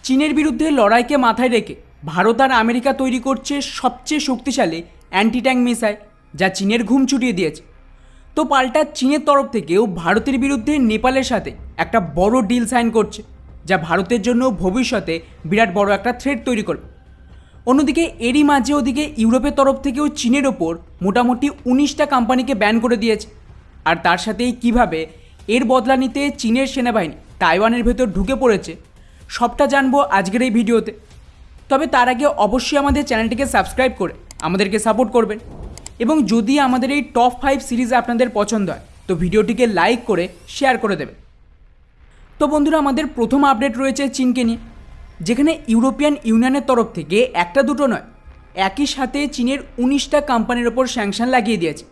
চীনের বিরুদ্ধে লড়াইকে মাথায় রেখে ভারত আর আমেরিকা তৈরি করছে সবচেয়ে শক্তিশালী অ্যান্টি ট্যাঙ্ক মিসাইল, যা চীনের ঘুম ছুটিয়ে দিয়েছে। তো পাল্টা চীনের তরফ থেকেও ভারতের বিরুদ্ধে নেপালের সাথে একটা বড় ডিল সাইন করছে, যা ভারতের জন্য ভবিষ্যতে বিরাট বড় একটা থ্রেট তৈরি করবে। অন্যদিকে এরই মাঝে ওদিকে ইউরোপের তরফ থেকেও চীনের ওপর মোটামুটি 19টা কোম্পানিকে ব্যান করে দিয়েছে। আর তার সাথেই কিভাবে এর বদলা নিতে চীনের সেনাবাহিনী তাইওয়ানের ভেতর ঢুকে পড়েছে, সবটা জানবো আজকের এই ভিডিওতে। তবে তার আগে অবশ্যই আমাদের চ্যানেলটিকে সাবস্ক্রাইব করে আমাদেরকে সাপোর্ট করবেন, এবং যদি আমাদের এই টপ 5 সিরিজ আপনাদের পছন্দ হয় তো ভিডিওটিকে লাইক করে শেয়ার করে দেবেন। তো বন্ধুরা, আমাদের প্রথম আপডেট রয়েছে চীনকে নিয়ে, যেখানে ইউরোপিয়ান ইউনিয়নের তরফ থেকে একটা দুটো নয়, একই সাথে চীনের 19টা কোম্পানির ওপর স্যাংশন লাগিয়ে দিয়েছে,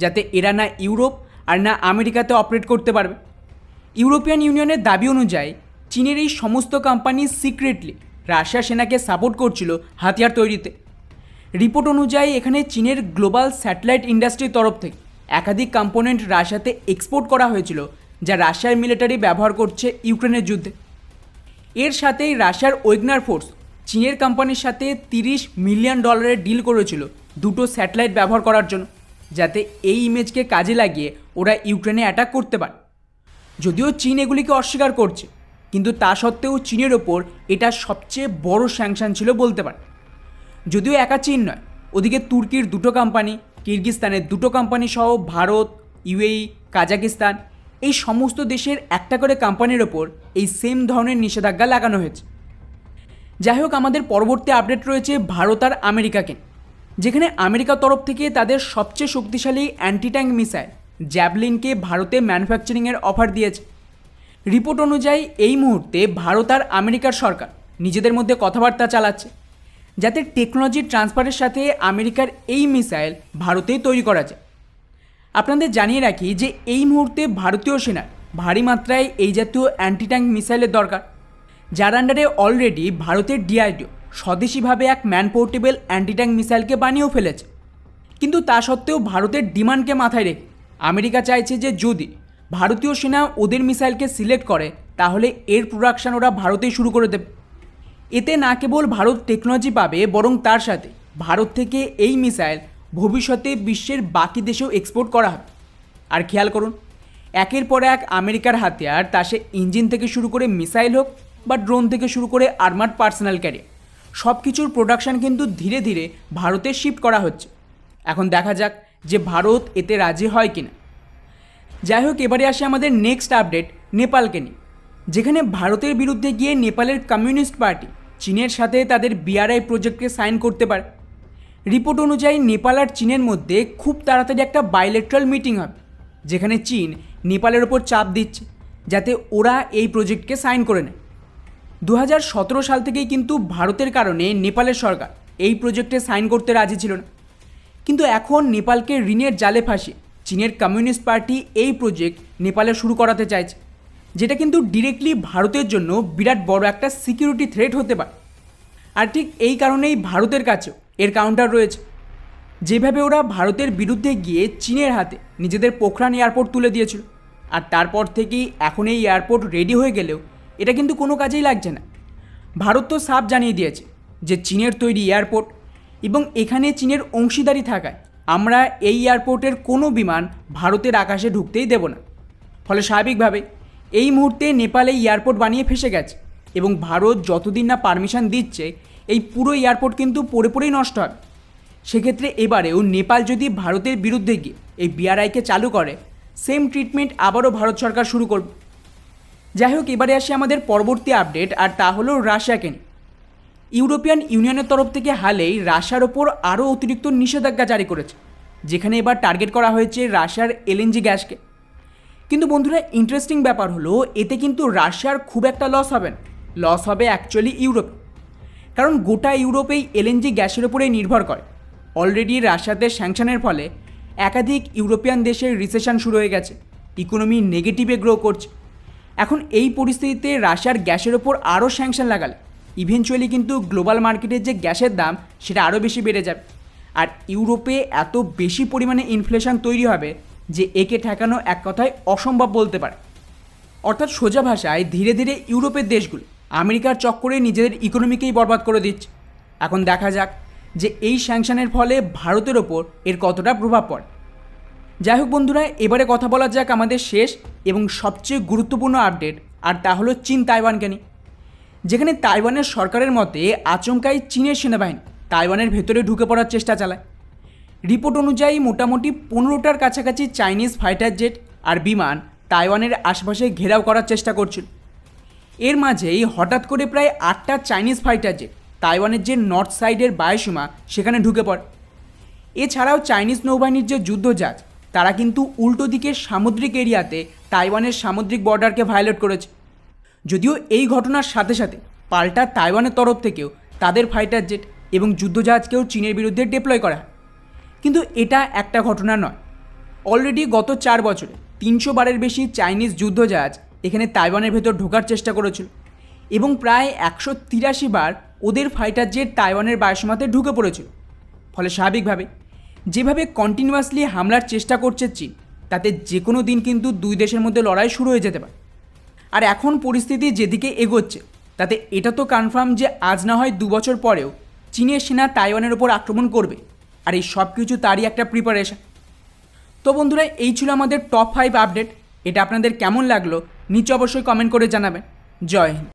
যাতে এরা না ইউরোপ আর না আমেরিকাতে অপারেট করতে পারবে। ইউরোপিয়ান ইউনিয়নের দাবি অনুযায়ী চীনের এই সমস্ত কোম্পানি সিক্রেটলি রাশিয়া সেনাকে সাপোর্ট করছিল হাতিয়ার তৈরিতে। রিপোর্ট অনুযায়ী এখানে চীনের গ্লোবাল স্যাটেলাইট ইন্ডাস্ট্রির তরফ থেকে একাধিক কম্পোনেন্ট রাশিয়াতে এক্সপোর্ট করা হয়েছিল, যা রাশিয়ার মিলিটারি ব্যবহার করছে ইউক্রেনের যুদ্ধে। এর সাথেই রাশিয়ার ওয়েগনার ফোর্স চীনের কোম্পানির সাথে $30 মিলিয়ন ডিল করেছিল দুটো স্যাটেলাইট ব্যবহার করার জন্য, যাতে এই ইমেজকে কাজে লাগিয়ে ওরা ইউক্রেনে অ্যাটাক করতে পারে। যদিও চীন এগুলিকে অস্বীকার করছে, কিন্তু তা সত্ত্বেও চীনের ওপর এটা সবচেয়ে বড় স্যাংশন ছিল বলতে পারে। যদিও একা চীন নয়, ওদিকে তুর্কির দুটো কোম্পানি, কিরগিস্তানের দুটো কোম্পানি সহ ভারত, ইউএই, কাজাকিস্তান এই সমস্ত দেশের একটা করে কোম্পানির ওপর এই সেম ধরনের নিষেধাজ্ঞা লাগানো হয়েছে। যাই হোক, আমাদের পরবর্তী আপডেট রয়েছে ভারত আর আমেরিকাকে, যেখানে আমেরিকার তরফ থেকে তাদের সবচেয়ে শক্তিশালী অ্যান্টি ট্যাঙ্ক মিসাইল জ্যাভলিনকে ভারতে ম্যানুফ্যাকচারিংয়ের অফার দিয়েছে। রিপোর্ট অনুযায়ী এই মুহূর্তে ভারত আর আমেরিকার সরকার নিজেদের মধ্যে কথাবার্তা চালাচ্ছে, যাতে টেকনোলজি ট্রান্সফারের সাথে আমেরিকার এই মিসাইল ভারতেই তৈরি করা যায়। আপনাদের জানিয়ে রাখি যে এই মুহূর্তে ভারতীয় সেনার ভারী মাত্রায় এই জাতীয় অ্যান্টি ট্যাঙ্ক মিসাইলের দরকার, যার আন্ডারে অলরেডি ভারতের ডিআরডিও স্বদেশিভাবে এক ম্যান পোর্টেবল অ্যান্টি ট্যাঙ্ক মিসাইলকে বানিয়েও ফেলেছে। কিন্তু তা সত্ত্বেও ভারতের ডিমান্ডকে মাথায় রেখে আমেরিকা চাইছে যে যদি ভারতীয় সেনা ওদের মিসাইলকে সিলেক্ট করে, তাহলে এর প্রোডাকশান ওরা ভারতেই শুরু করে দেবে। এতে না কেবল ভারত টেকনোলজি পাবে, বরং তার সাথে ভারত থেকে এই মিসাইল ভবিষ্যতে বিশ্বের বাকি দেশেও এক্সপোর্ট করা হবে। আর খেয়াল করুন, একের পর এক আমেরিকার হাতিয়ার, তা সে ইঞ্জিন থেকে শুরু করে মিসাইল হোক বা ড্রোন থেকে শুরু করে আর্মার্ড পার্সোনাল ক্যারিয়ার, সব কিছুর প্রোডাকশান কিন্তু ধীরে ধীরে ভারতে শিফট করা হচ্ছে। এখন দেখা যাক যে ভারত এতে রাজি হয় কিনা। যাই হোক, এবারে আসে আমাদের নেক্সট আপডেট নেপালকে নিয়ে, যেখানে ভারতের বিরুদ্ধে গিয়ে নেপালের কমিউনিস্ট পার্টি চীনের সাথে তাদের বিআরআই প্রজেক্টকে সাইন করতে পারে। রিপোর্ট অনুযায়ী নেপাল আর চীনের মধ্যে খুব তাড়াতাড়ি একটা বাইলেটারাল মিটিং হবে, যেখানে চীন নেপালের ওপর চাপ দিচ্ছে যাতে ওরা এই প্রজেক্টকে সাইন করে নেয়। 2017 সাল থেকেই কিন্তু ভারতের কারণে নেপালের সরকার এই প্রজেক্টে সাইন করতে রাজি ছিল না, কিন্তু এখন নেপালকে ঋণের জালে ফাঁসিয়ে চীনের কমিউনিস্ট পার্টি এই প্রজেক্ট নেপালে শুরু করাতে চাইছে, যেটা কিন্তু ডিরেক্টলি ভারতের জন্য বিরাট বড় একটা সিকিউরিটি থ্রেট হতে পারে। আর ঠিক এই কারণেই ভারতের কাছেও এর কাউন্টার রয়েছে। যেভাবে ওরা ভারতের বিরুদ্ধে গিয়ে চীনের হাতে নিজেদের পোখরান এয়ারপোর্ট তুলে দিয়েছিল, আর তারপর থেকেই এখন এই এয়ারপোর্ট রেডি হয়ে গেলেও এটা কিন্তু কোনো কাজেই লাগছে না। ভারত তো সাফ জানিয়ে দিয়েছে যে চীনের তৈরি এয়ারপোর্ট এবং এখানে চীনের অংশীদারি থাকায় আমরা এই এয়ারপোর্টের কোনো বিমান ভারতের আকাশে ঢুকতেই দেব না। ফলে স্বাভাবিকভাবে এই মুহূর্তে নেপাল এই এয়ারপোর্ট বানিয়ে ফেসে গেছে, এবং ভারত যতদিন না পারমিশন দিচ্ছে এই পুরো এয়ারপোর্ট কিন্তু পড়ে পড়েই নষ্ট হবে। সেক্ষেত্রে এবারেও নেপাল যদি ভারতের বিরুদ্ধে গিয়ে এই বিআরআইকে চালু করে, সেম ট্রিটমেন্ট আবারও ভারত সরকার শুরু করবে। যাই হোক, এবারে আসে আমাদের পরবর্তী আপডেট, আর তা হলো রাশিয়াকে নিয়ে। ইউরোপিয়ান ইউনিয়নের তরফ থেকে হালেই রাশিয়ার ওপর আরও অতিরিক্ত নিষেধাজ্ঞা জারি করেছে, যেখানে এবার টার্গেট করা হয়েছে রাশিয়ার এলএনজি গ্যাসকে। কিন্তু বন্ধুরা, ইন্টারেস্টিং ব্যাপার হলো এতে কিন্তু রাশিয়ার খুব একটা লস হবে না, লস হবে অ্যাকচুয়ালি ইউরোপ। কারণ গোটা ইউরোপ এই এলএনজি গ্যাসের উপরেই নির্ভর করে। অলরেডি রাশিয়াতে স্যাংশনের ফলে একাধিক ইউরোপিয়ান দেশের রিসেশন শুরু হয়ে গেছে, ইকোনমি নেগেটিভে গ্রো করছে। এখন এই পরিস্থিতিতে রাশিয়ার গ্যাসের ওপর আরও স্যাংশন লাগালে ইভেনচুয়ালি কিন্তু গ্লোবাল মার্কেটের যে গ্যাসের দাম সেটা আরও বেশি বেড়ে যাবে, আর ইউরোপে এত বেশি পরিমাণে ইনফ্লেশন তৈরি হবে যে একে ঠেকানো এক কথায় অসম্ভব বলতে পারে। অর্থাৎ সোজা ভাষায় ধীরে ধীরে ইউরোপের দেশগুলো আমেরিকার চক্করে নিজেদের ইকোনমিকেই বরবাদ করে দিচ্ছে। এখন দেখা যাক যে এই স্যাংশনের ফলে ভারতের ওপর এর কতটা প্রভাব পড়ে। যাই হোক বন্ধুরা, এবারে কথা বলা যাক আমাদের শেষ এবং সবচেয়ে গুরুত্বপূর্ণ আপডেট, আর তা হলো চীন তাইওয়ানকে নিয়ে। যেখানে তাইওয়ানের সরকারের মতে আচমকাই চীনের সেনাবাহিনী তাইওয়ানের ভেতরে ঢুকে পড়ার চেষ্টা চালায়। রিপোর্ট অনুযায়ী মোটামুটি 15টার কাছাকাছি চাইনিজ ফাইটার জেট আর বিমান তাইওয়ানের আশপাশে ঘেরাও করার চেষ্টা করছিল। এর মাঝেই হঠাৎ করে প্রায় 8টা চাইনিজ ফাইটার জেট তাইওয়ানের যে নর্থ সাইডের বায়ুসীমা সেখানে ঢুকে পড়ে। এছাড়াও চাইনিজ নৌবাহিনীর যে যুদ্ধজাহাজ তারা কিন্তু উল্টো দিকের সামুদ্রিক এরিয়াতে তাইওয়ানের সামুদ্রিক বর্ডারকে ভায়োলেট করেছে। যদিও এই ঘটনার সাথে সাথে পাল্টা তাইওয়ানের তরফ থেকেও তাদের ফাইটার জেট এবং যুদ্ধজাহাজকেও চীনের বিরুদ্ধে ডিপ্লয় করা হয়। কিন্তু এটা একটা ঘটনা নয়, অলরেডি গত 4 বছরে 300 বারের বেশি চাইনিজ যুদ্ধজাহাজ এখানে তাইওয়ানের ভেতর ঢোকার চেষ্টা করেছিল এবং প্রায় 183 বার ওদের ফাইটার জেট তাইওয়ানের বায়ুসীমাতে ঢুকে পড়েছিল। ফলে স্বাভাবিকভাবে যেভাবে কন্টিনিউয়াসলি হামলার চেষ্টা করছে চীন, তাতে যে কোনো দিন কিন্তু দুই দেশের মধ্যে লড়াই শুরু হয়ে যেতে পারে। আর এখন পরিস্থিতি যেদিকে এগোচ্ছে তাতে এটা তো কনফার্ম যে আজ না হয় 2 বছর পরেও চীনের সেনা তাইওয়ানের ওপর আক্রমণ করবে, আর এই সব কিছু তারই একটা প্রিপারেশন। তো বন্ধুরা, এই ছিল আমাদের টপ 5 আপডেট। এটা আপনাদের কেমন লাগলো নিচে অবশ্যই কমেন্ট করে জানাবেন। জয় হিন্দ।